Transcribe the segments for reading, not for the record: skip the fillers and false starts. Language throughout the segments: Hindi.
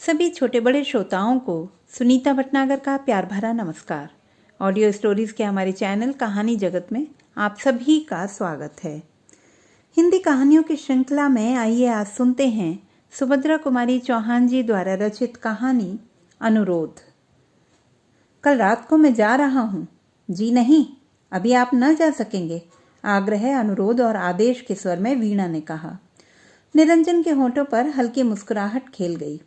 सभी छोटे बड़े श्रोताओं को सुनीता भटनागर का प्यार भरा नमस्कार। ऑडियो स्टोरीज के हमारे चैनल कहानी जगत में आप सभी का स्वागत है। हिंदी कहानियों की श्रृंखला में आइए आज सुनते हैं सुभद्रा कुमारी चौहान जी द्वारा रचित कहानी अनुरोध। कल रात को मैं जा रहा हूँ। जी नहीं, अभी आप न जा सकेंगे, आग्रह, अनुरोध और आदेश के स्वर में वीणा ने कहा। निरंजन के होठों पर हल्की मुस्कुराहट खेल गई।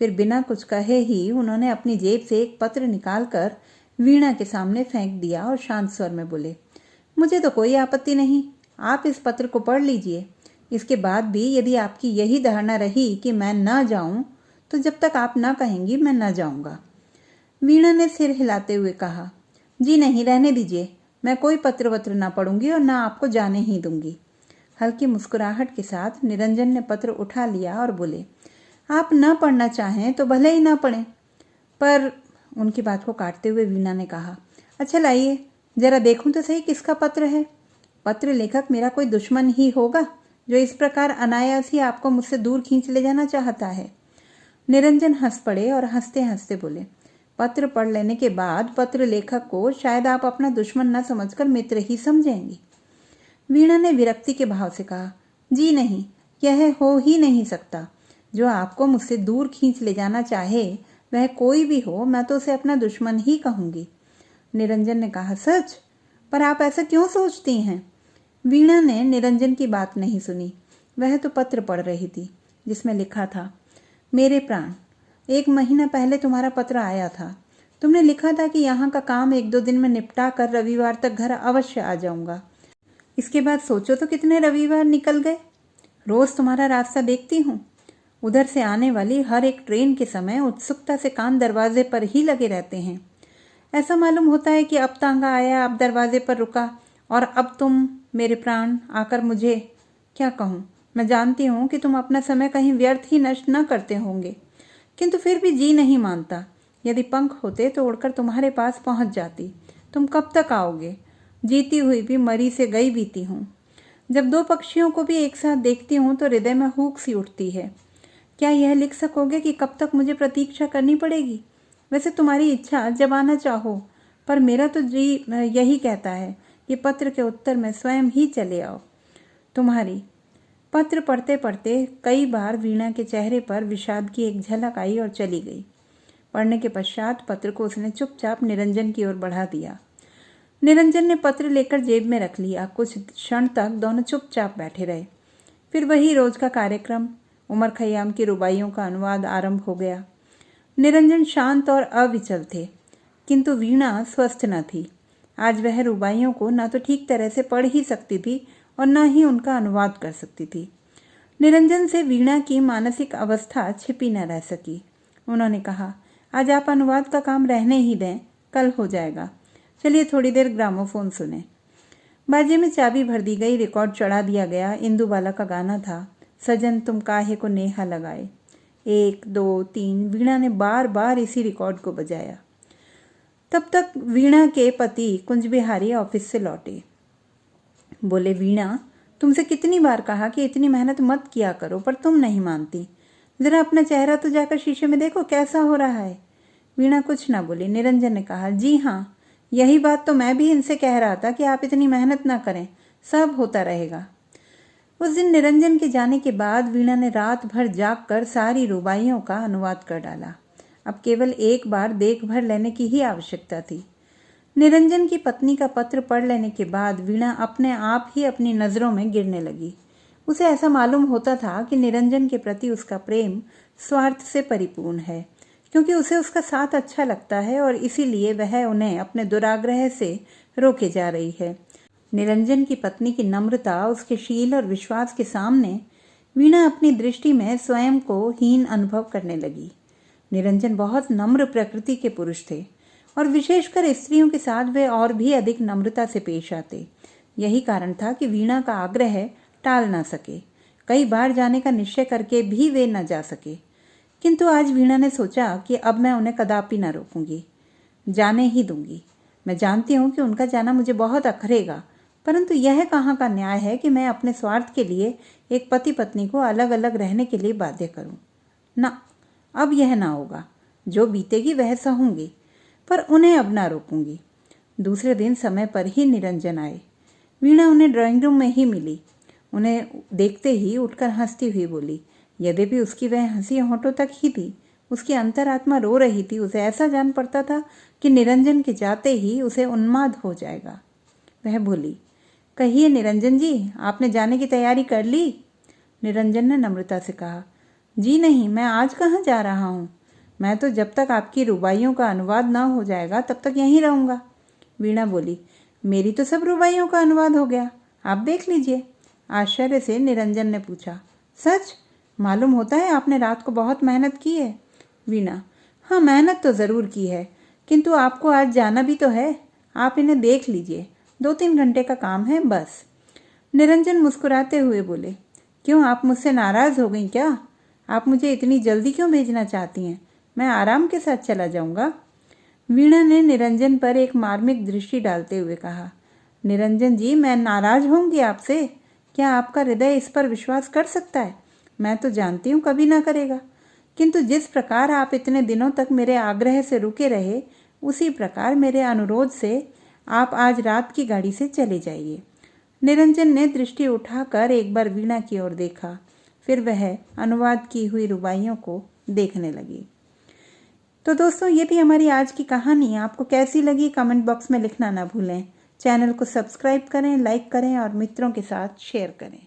फिर बिना कुछ कहे ही उन्होंने अपनी जेब से एक पत्र निकालकर वीणा के सामने फेंक दिया और शांत स्वर में बोले, मुझे तो कोई आपत्ति नहीं, आप इस पत्र को पढ़ लीजिए। इसके बाद भी यदि आपकी यही धारणा रही कि मैं न जाऊं, तो जब तक आप न कहेंगी मैं न जाऊंगा। वीणा ने सिर हिलाते हुए कहा, जी नहीं, रहने दीजिए, मैं कोई पत्र वत्र न पढ़ूंगी और न आपको जाने ही दूंगी। हल्की मुस्कुराहट के साथ निरंजन ने पत्र उठा लिया और बोले, आप न पढ़ना चाहें तो भले ही न पढ़ें। पर उनकी बात को काटते हुए वीणा ने कहा, अच्छा लाइए, जरा देखूं तो सही किसका पत्र है। पत्र लेखक मेरा कोई दुश्मन ही होगा जो इस प्रकार अनायास ही आपको मुझसे दूर खींच ले जाना चाहता है। निरंजन हंस पड़े और हंसते हंसते बोले, पत्र पढ़ लेने के बाद पत्र लेखक को शायद आप अपना दुश्मन न समझकर मित्र ही समझेंगी। वीणा ने विरक्ति के भाव से कहा, जी नहीं, यह हो ही नहीं सकता। जो आपको मुझसे दूर खींच ले जाना चाहे वह कोई भी हो, मैं तो उसे अपना दुश्मन ही कहूंगी। निरंजन ने कहा, सच? पर आप ऐसा क्यों सोचती हैं? वीणा ने निरंजन की बात नहीं सुनी। वह तो पत्र पढ़ रही थी जिसमें लिखा था, मेरे प्राण, 1 महीना पहले तुम्हारा पत्र आया था। तुमने लिखा था कि यहाँ का काम 1-2 दिन में निपटा कर रविवार तक घर अवश्य आ जाऊंगा। इसके बाद सोचो तो कितने रविवार निकल गए। रोज तुम्हारा रास्ता देखती हूँ। उधर से आने वाली हर एक ट्रेन के समय उत्सुकता से कान दरवाजे पर ही लगे रहते हैं। ऐसा मालूम होता है कि अब तांगा आया, अब दरवाजे पर रुका और अब तुम मेरे प्राण आकर मुझे क्या कहूँ। मैं जानती हूँ कि तुम अपना समय कहीं व्यर्थ ही नष्ट न करते होंगे, किंतु फिर भी जी नहीं मानता। यदि पंख होते तो उड़कर तुम्हारे पास पहुँच जाती। तुम कब तक आओगे? जीती हुई भी मरी से गई बीती हूँ। जब 2 पक्षियों को भी एक साथ देखती हूँ तो हृदय में हूक सी उठती है। क्या यह लिख सकोगे कि कब तक मुझे प्रतीक्षा करनी पड़ेगी? वैसे तुम्हारी इच्छा जब आना चाहो, पर मेरा तो जी यही कहता है कि पत्र के उत्तर में स्वयं ही चले आओ। तुम्हारी। पत्र पढ़ते पढ़ते कई बार वीणा के चेहरे पर विषाद की एक झलक आई और चली गई। पढ़ने के पश्चात पत्र को उसने चुपचाप निरंजन की ओर बढ़ा दिया। निरंजन ने पत्र लेकर जेब में रख लिया। कुछ क्षण तक दोनों चुपचाप बैठे रहे। फिर वही रोज का कार्यक्रम, उमर खयाम की रुबाइयों का अनुवाद आरंभ हो गया। निरंजन शांत और अविचल थे, किंतु वीणा स्वस्थ न थी। आज वह रुबाइयों को न तो ठीक तरह से पढ़ ही सकती थी और न ही उनका अनुवाद कर सकती थी। निरंजन से वीणा की मानसिक अवस्था छिपी न रह सकी। उन्होंने कहा, आज आप अनुवाद का काम रहने ही दें, कल हो जाएगा। चलिए थोड़ी देर ग्रामोफोन सुने। बाजे में चाबी भर दी गई, रिकॉर्ड चढ़ा दिया गया। इंदुबाला का गाना था, सजन तुम काहे को नेहा लगाए। 1 2 3 वीणा ने बार बार इसी रिकॉर्ड को बजाया। तब तक वीणा के पति कुंज बिहारी ऑफिस से लौटे। बोले, वीणा, तुमसे कितनी बार कहा कि इतनी मेहनत मत किया करो, पर तुम नहीं मानती। जरा अपना चेहरा तो जाकर शीशे में देखो, कैसा हो रहा है। वीणा कुछ ना बोली। निरंजन ने कहा, जी हाँ, यही बात तो मैं भी इनसे कह रहा था कि आप इतनी मेहनत ना करें, सब होता रहेगा। उस दिन निरंजन के जाने के बाद वीणा ने रात भर जागकर सारी रुबाइयों का अनुवाद कर डाला। अब केवल एक बार देख भर लेने की ही आवश्यकता थी। निरंजन की पत्नी का पत्र पढ़ लेने के बाद वीणा अपने आप ही अपनी नज़रों में गिरने लगी। उसे ऐसा मालूम होता था कि निरंजन के प्रति उसका प्रेम स्वार्थ से परिपूर्ण है, क्योंकि उसे उसका साथ अच्छा लगता है और इसीलिए वह उन्हें अपने दुराग्रह से रोके जा रही है। निरंजन की पत्नी की नम्रता, उसके शील और विश्वास के सामने वीणा अपनी दृष्टि में स्वयं को हीन अनुभव करने लगी। निरंजन बहुत नम्र प्रकृति के पुरुष थे और विशेषकर स्त्रियों के साथ वे और भी अधिक नम्रता से पेश आते। यही कारण था कि वीणा का आग्रह टाल न सके। कई बार जाने का निश्चय करके भी वे न जा सके, किंतु आज वीणा ने सोचा कि अब मैं उन्हें कदापि न रोकूंगी, जाने ही दूंगी। मैं जानती हूँ कि उनका जाना मुझे बहुत अखरेगा, परंतु यह कहाँ का न्याय है कि मैं अपने स्वार्थ के लिए एक पति पत्नी को अलग अलग रहने के लिए बाध्य करूं। ना, अब यह ना होगा, जो बीतेगी वह सहूंगी, पर उन्हें अब ना रोकूंगी। दूसरे दिन समय पर ही निरंजन आए। वीणा उन्हें ड्राइंग रूम में ही मिली। उन्हें देखते ही उठकर हंसती हुई बोली। यद्यपि उसकी वह हंसी होंठों तक ही थी, उसकी अंतरात्मा रो रही थी। उसे ऐसा जान पड़ता था कि निरंजन के जाते ही उसे उन्माद हो जाएगा। वह बोली, कहिए निरंजन जी, आपने जाने की तैयारी कर ली? निरंजन ने नम्रता से कहा, जी नहीं, मैं आज कहाँ जा रहा हूँ। मैं तो जब तक आपकी रुबाइयों का अनुवाद ना हो जाएगा तब तक यहीं रहूँगा। वीणा बोली, मेरी तो सब रुबाइयों का अनुवाद हो गया, आप देख लीजिए। आश्चर्य से निरंजन ने पूछा, सच? मालूम होता है आपने रात को बहुत मेहनत की है। वीणा, हाँ मेहनत तो ज़रूर की है, किंतु आपको आज जाना भी तो है। आप इन्हें देख लीजिए, 2-3 घंटे का काम है बस। निरंजन मुस्कुराते हुए बोले, क्यों, आप मुझसे नाराज़ हो गई क्या? आप मुझे इतनी जल्दी क्यों भेजना चाहती हैं? मैं आराम के साथ चला जाऊंगा। वीणा ने निरंजन पर एक मार्मिक दृष्टि डालते हुए कहा, निरंजन जी, मैं नाराज होंगी आपसे? क्या आपका हृदय इस पर विश्वास कर सकता है? मैं तो जानती हूँ कभी ना करेगा, किंतु जिस प्रकार आप इतने दिनों तक मेरे आग्रह से रुके रहे, उसी प्रकार मेरे अनुरोध से आप आज रात की गाड़ी से चले जाइए। निरंजन ने दृष्टि उठाकर एक बार वीणा की ओर देखा, फिर वह अनुवाद की हुई रुबाइयों को देखने लगी। तो दोस्तों, ये थी हमारी आज की कहानी। आपको कैसी लगी कमेंट बॉक्स में लिखना ना भूलें। चैनल को सब्सक्राइब करें, लाइक करें और मित्रों के साथ शेयर करें।